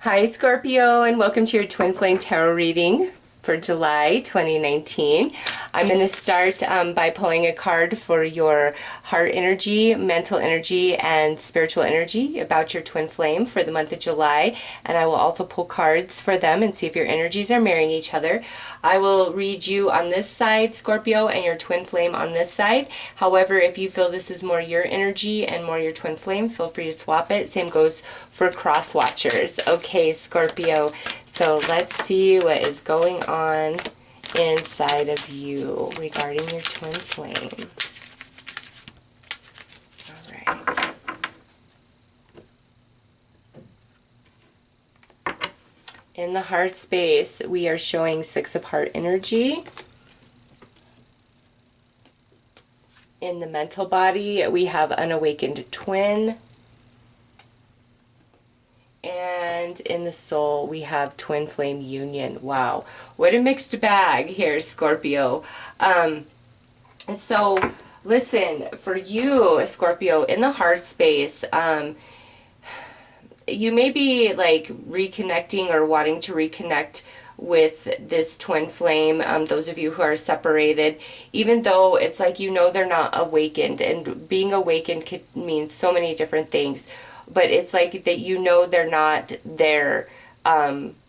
Hi Scorpio, and welcome to your Twin Flame Tarot reading for July 2019. I'm going to start by pulling a card for your heart energy, mental energy, and spiritual energy about your twin flame for the month of July. And I will also pull cards for them and see if your energies are marrying each other. I will read you on this side, Scorpio, and your twin flame on this side. However, if you feel this is more your energy and more your twin flame, feel free to swap it. Same goes for cross watchers. Okay, Scorpio. So let's see what is going on inside of you regarding your twin flame. All right. In the heart space, we are showing Six of Heart energy. In the mental body, we have unawakened twin. And in the soul, we have twin flame union. Wow, what a mixed bag here, Scorpio. So listen, for you, Scorpio, in the heart space, you may be like reconnecting or wanting to reconnect with this twin flame, those of you who are separated, even though it's like they're not awakened, and being awakened could mean so many different things, but it's like that they're not there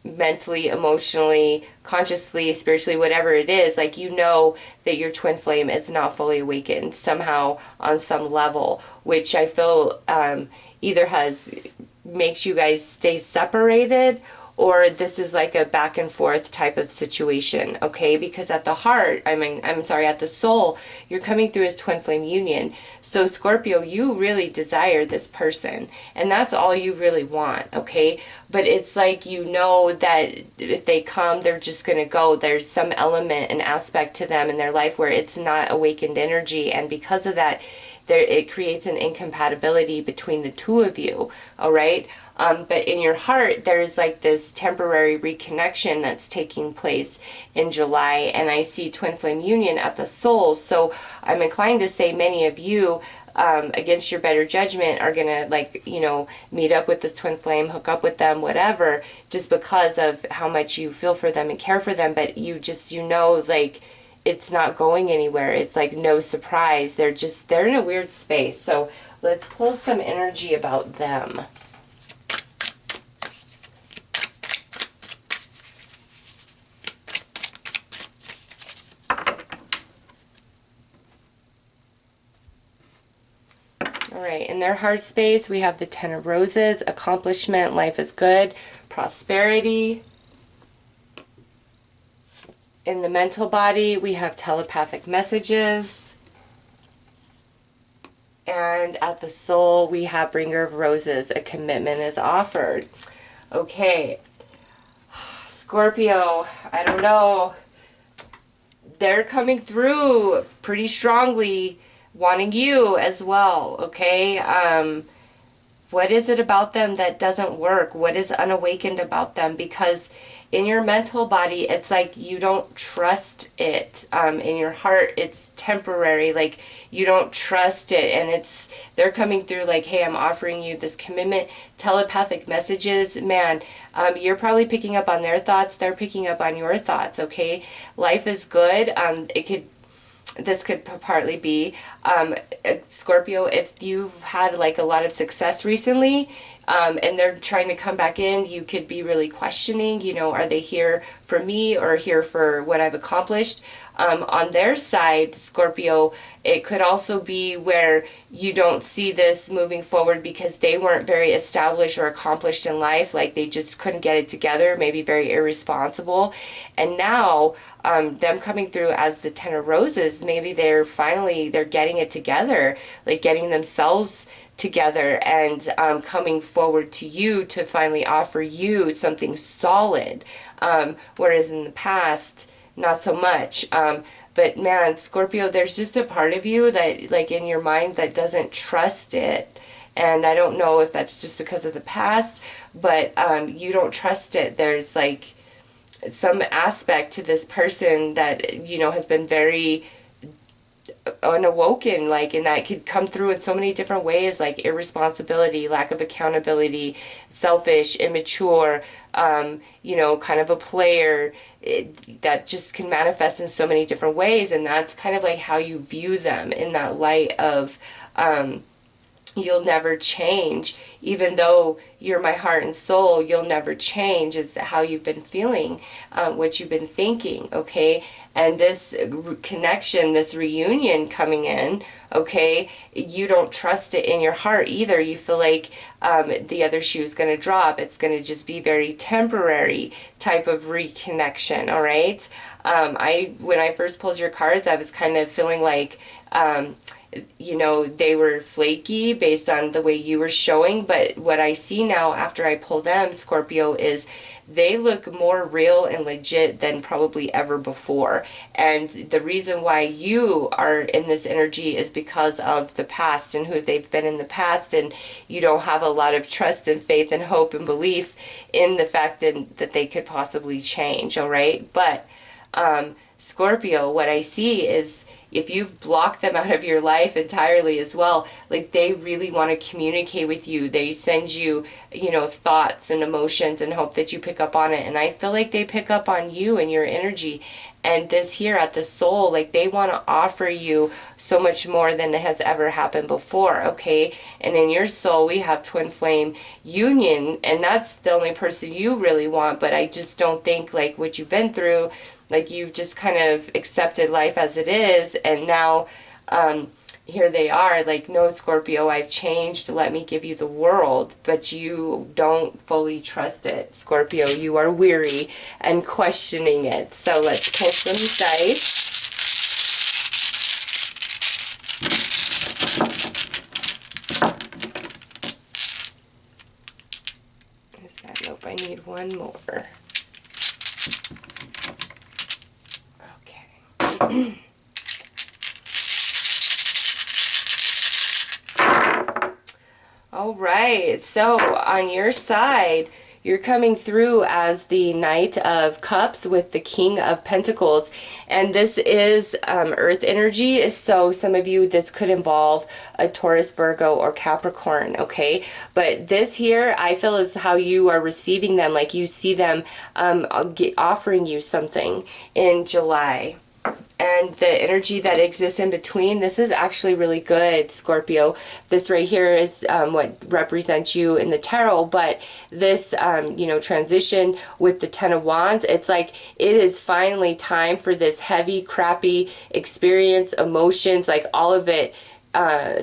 mentally, emotionally, consciously, spiritually, whatever it is, like that your twin flame is not fully awakened somehow on some level, which I feel either makes you guys stay separated, or this is like a back and forth type of situation, okay? Because at the heart, at the soul, you're coming through as twin flame union. So Scorpio, you really desire this person, and that's all you really want, okay? But it's like that if they come, they're just gonna go. There's some element and aspect to them in their life where it's not awakened energy, and because of that, it creates an incompatibility between the two of you, all right? But in your heart, there's like this temporary reconnection that's taking place in July, and I see twin flame union at the soul. So I'm inclined to say many of you, against your better judgment, are gonna meet up with this twin flame, hook up with them, whatever, just because of how much you feel for them and care for them. But like, it's not going anywhere. It's like no surprise. They're in a weird space. So let's pull some energy about them. All right, in their heart space, we have the Ten of Roses, accomplishment, life is good, prosperity. In the mental body, we have telepathic messages. And at the soul, we have bringer of roses, a commitment is offered. Okay, Scorpio, I don't know. They're coming through pretty strongly, wanting you as well, okay? What is it about them that doesn't work? What is unawakened about them? Because in your mental body, it's like you don't trust it. In your heart, it's temporary. Like you don't trust it, and they're coming through like, hey, I'm offering you this commitment. Telepathic messages, man. You're probably picking up on their thoughts. They're picking up on your thoughts. Okay, life is good. This could partly be Scorpio, if you've had like a lot of success recently, and they're trying to come back in, you could be really questioning, are they here for me or here for what I've accomplished? On their side, Scorpio, it could also be where you don't see this moving forward because they weren't very established or accomplished in life, like they just couldn't get it together, maybe very irresponsible. And now, them coming through as the Ten of Roses, maybe they're getting it together, like getting themselves together and coming forward to you to finally offer you something solid, whereas in the past, not so much. But man, Scorpio, there's just a part of you that, like in your mind, that doesn't trust it. And I don't know if that's just because of the past, but you don't trust it. There's like some aspect to this person that, has been very unawoken, like, and that could come through in so many different ways, like irresponsibility, lack of accountability, selfish, immature, you know, kind of a player. That just can manifest in so many different ways, and that's kind of like how you view them, in that light of you'll never change. Even though you're my heart and soul, you'll never change, is how you've been feeling, what you've been thinking, okay? And this connection, this reunion coming in, okay, you don't trust it in your heart either. You feel like the other shoe is going to drop. It's going to just be very temporary type of reconnection, all right? When I first pulled your cards, I was kind of feeling like, you know, they were flaky based on the way you were showing, but what I see now after I pull them, Scorpio, is they look more real and legit than probably ever before. And the reason why you are in this energy is because of the past and who they've been in the past, and you don't have a lot of trust and faith and hope and belief in the fact that they could possibly change, all right? But Scorpio, what I see is, if you've blocked them out of your life entirely as well, like, they really want to communicate with you. They send you, you know, thoughts and emotions and hope that you pick up on it. And I feel like they pick up on you and your energy. And this here at the soul, like, they want to offer you so much more than has ever happened before, okay? And in your soul, we have twin flame union, and that's the only person you really want. But I just don't think, like, what you've been through, like, you've just kind of accepted life as it is, and now here they are, like, no, Scorpio, I've changed, let me give you the world. But you don't fully trust it, Scorpio. You are weary and questioning it. So let's pull some dice. Is that, nope, I need one more. All right, so on your side, you're coming through as the Knight of Cups with the King of Pentacles. And this is Earth energy. So some of you, this could involve a Taurus, Virgo, or Capricorn, okay? But this here, I feel, is how you are receiving them. Like, you see them offering you something in July. And the energy that exists in between, this is actually really good, Scorpio. This right here is what represents you in the tarot, but this, you know, transition with the Ten of Wands, it's like it is finally time for this heavy, crappy experience, emotions, like all of it.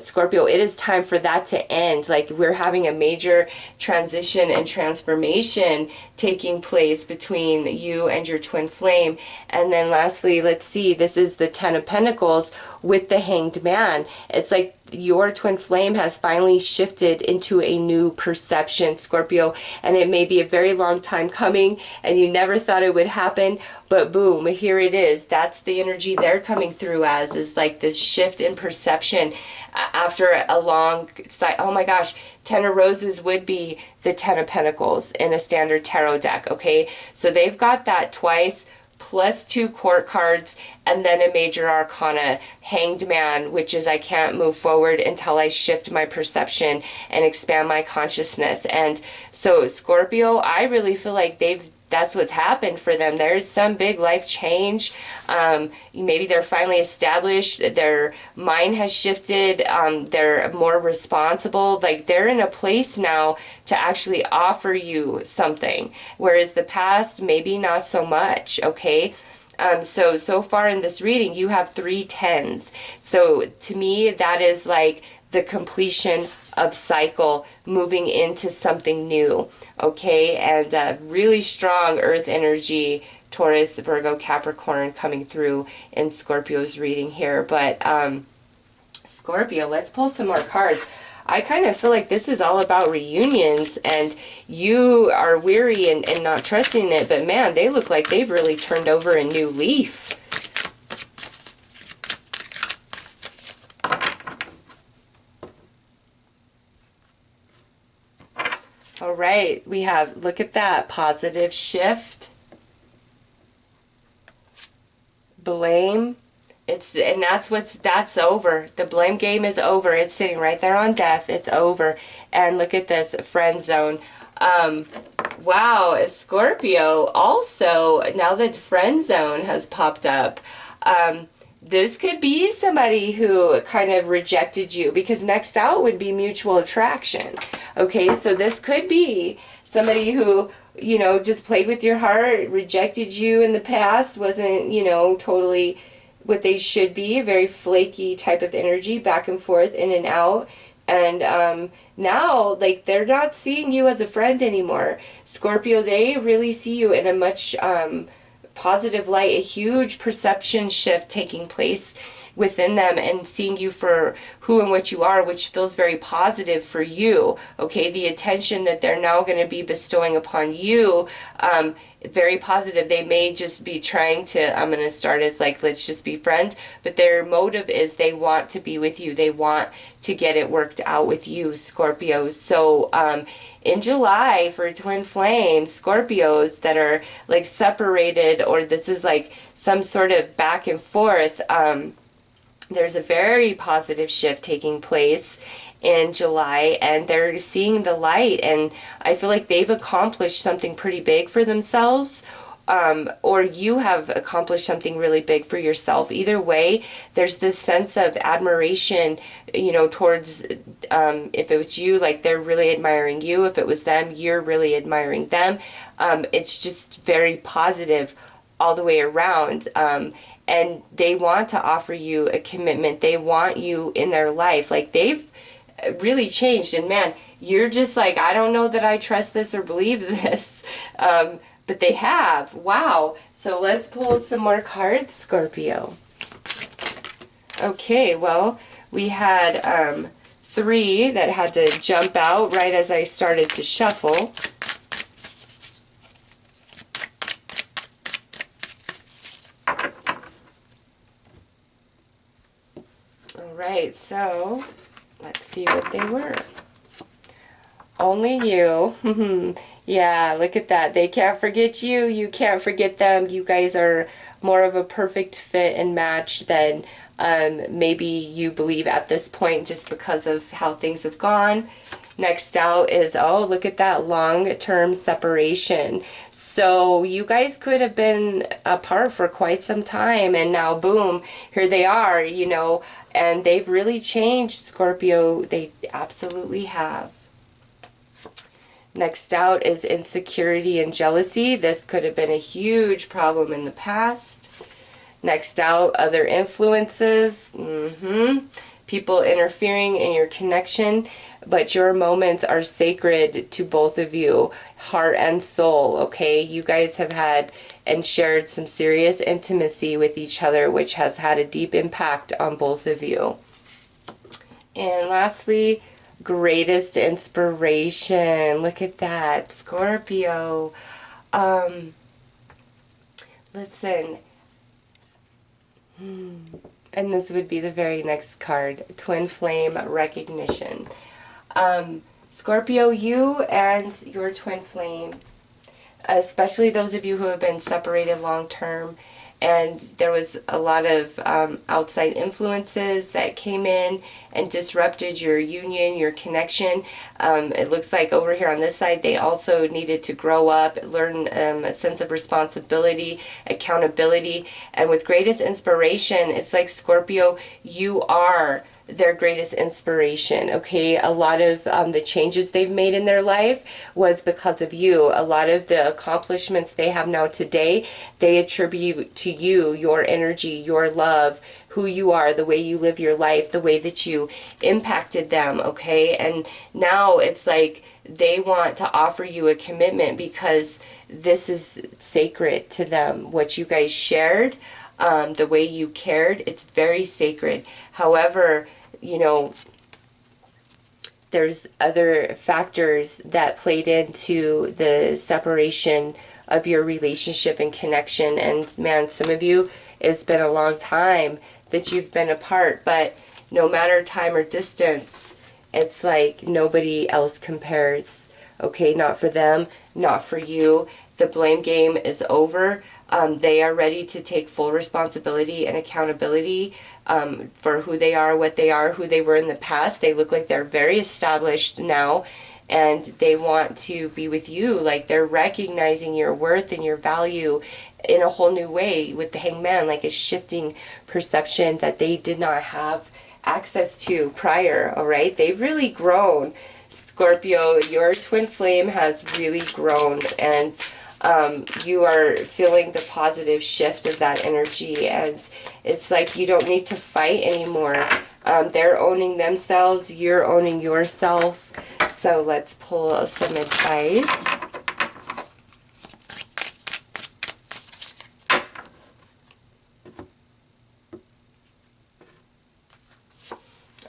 Scorpio, it is time for that to end. Like, we're having a major transition and transformation taking place between you and your twin flame. And then lastly, let's see, this is the Ten of Pentacles with the Hanged Man. It's like your twin flame has finally shifted into a new perception, Scorpio, and it may be a very long time coming and you never thought it would happen, but boom, here it is. That's the energy they're coming through as, is like this shift in perception after a long, oh my gosh, Ten of Roses would be the Ten of Pentacles in a standard tarot deck, okay? So they've got that twice, plus 2 court cards, and then a major arcana, Hanged Man, which is I can't move forward until I shift my perception and expand my consciousness. And so Scorpio, I really feel like that's what's happened for them. There's some big life change. Maybe they're finally established. Their mind has shifted. They're more responsible. Like, they're in a place now to actually offer you something. Whereas the past, maybe not so much, okay? So far in this reading, you have 3 tens. So to me, that is like the completion of cycle, moving into something new, okay? And really strong earth energy, Taurus, Virgo, Capricorn coming through in Scorpio's reading here. But Scorpio, let's pull some more cards. I kind of feel like this is all about reunions, and you are weary and not trusting it, but man, they look like they've really turned over a new leaf. All right, we have, look at that, positive shift, blame, And that's over. The blame game is over. It's sitting right there on death. It's over. And look at this, friend zone. Wow, Scorpio. Also, now that friend zone has popped up, this could be somebody who kind of rejected you, because next out would be mutual attraction. Okay, so this could be somebody who, you know, just played with your heart, rejected you in the past, wasn't, you know, totally what they should be, a very flaky type of energy, back and forth, in and out. And now, like, they're not seeing you as a friend anymore. Scorpio, they really see you in a much positive light, a huge perception shift taking place within them, and seeing you for who and what you are, which feels very positive for you. Okay, the attention that they're now going to be bestowing upon you, very positive. They may just be trying to, I'm going to start as like, let's just be friends, but their motive is they want to be with you. They want to get it worked out with you, Scorpios. So in July, for twin flame Scorpios that are like separated, or this is like some sort of back and forth, there's a very positive shift taking place in July, and they're seeing the light, and I feel like they've accomplished something pretty big for themselves, or you have accomplished something really big for yourself. Either way, there's this sense of admiration, you know, towards, if it was you, like they're really admiring you. If it was them, you're really admiring them. It's just very positive all the way around. And they want to offer you a commitment. They want you in their life. Like, they've really changed. And man, you're just like, I don't know that I trust this or believe this. But they have. Wow. So let's pull some more cards, Scorpio. Okay, well, we had 3 that had to jump out right as I started to shuffle. Alright, so let's see what they were. Only you. Yeah, look at that. They can't forget you. You can't forget them. You guys are more of a perfect fit and match than maybe you believe at this point, just because of how things have gone. Next out is, oh, look at that, long-term separation. So you guys could have been apart for quite some time, and now boom, here they are, you know, and they've really changed, Scorpio. They absolutely have. Next out is insecurity and jealousy. This could have been a huge problem in the past. Next out, other influences. People interfering in your connection, but your moments are sacred to both of you, heart and soul, okay? You guys have had and shared some serious intimacy with each other, which has had a deep impact on both of you. And lastly, greatest inspiration. Look at that, Scorpio. Listen. And this would be the very next card, twin flame recognition. Scorpio, you and your twin flame, especially those of you who have been separated long term, and there was a lot of outside influences that came in and disrupted your union, your connection. It looks like over here on this side, they also needed to grow up, learn a sense of responsibility, accountability. And with greatest inspiration, it's like, Scorpio, you are their greatest inspiration, okay? A lot of the changes they've made in their life was because of you. A lot of the accomplishments they have now today, they attribute to you, your energy, your love, who you are, the way you live your life, the way that you impacted them, okay? And now it's like they want to offer you a commitment because this is sacred to them. What you guys shared, the way you cared, it's very sacred. However, you know, there's other factors that played into the separation of your relationship and connection. And man, some of you, it's been a long time that you've been apart, but no matter time or distance, it's like nobody else compares, okay? Not for them, not for you. The blame game is over. They are ready to take full responsibility and accountability for who they are, what they are, who they were in the past. They look like they're very established now, and they want to be with you. Like, they're recognizing your worth and your value in a whole new way with the Hangman, like a shifting perception that they did not have access to prior. All right, they've really grown. Scorpio, your twin flame has really grown, and you are feeling the positive shift of that energy, and it's like you don't need to fight anymore. They're owning themselves, you're owning yourself. So let's pull some advice.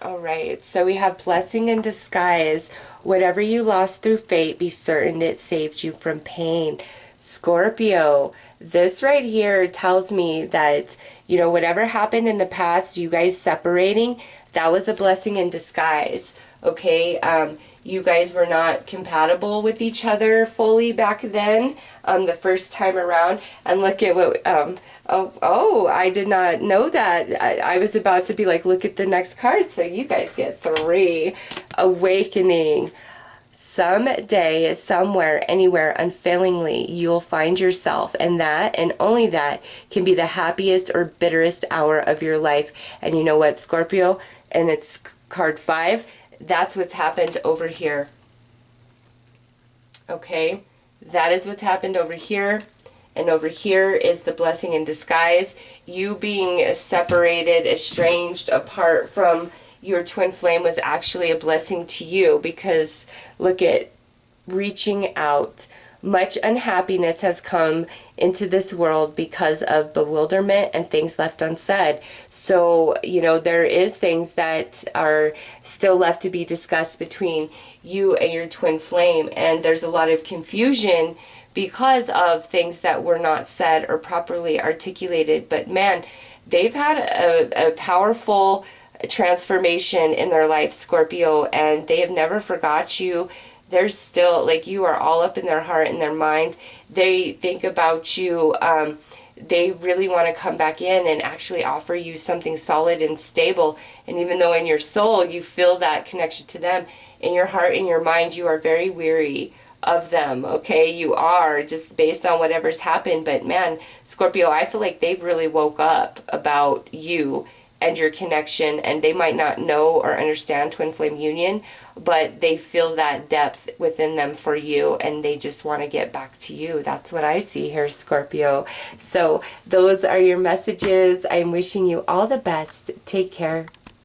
All right, so we have blessing in disguise. Whatever you lost through fate, be certain it saved you from pain. Scorpio, this right here tells me that, you know, whatever happened in the past, you guys separating, that was a blessing in disguise. Okay, you guys were not compatible with each other fully back then, the first time around. And look at what, oh, I did not know that. I was about to be like, look at the next card. So you guys get 3. Awakening. Someday, somewhere, anywhere, unfailingly, you'll find yourself, and that, and only that, can be the happiest or bitterest hour of your life. And you know what, Scorpio? And it's card 5. That's what's happened over here. Okay? That is what's happened over here. And over here is the blessing in disguise. You being separated, estranged, apart from your twin flame was actually a blessing to you, because look at reaching out. Much unhappiness has come into this world because of bewilderment and things left unsaid. So, you know, there is things that are still left to be discussed between you and your twin flame, and there's a lot of confusion because of things that were not said or properly articulated. But man, they've had a powerful transformation in their life, Scorpio, and they have never forgot you. They're still, like, you are all up in their heart and their mind. They think about you. They really want to come back in and actually offer you something solid and stable. And even though in your soul you feel that connection to them, in your heart and your mind you are very weary of them. Okay, you are, just based on whatever's happened. But man, Scorpio, I feel like they've really woke up about you and your connection, and they might not know or understand twin flame union, but they feel that depth within them for you, and they just want to get back to you. That's what I see here, Scorpio. So those are your messages. I'm wishing you all the best. Take care.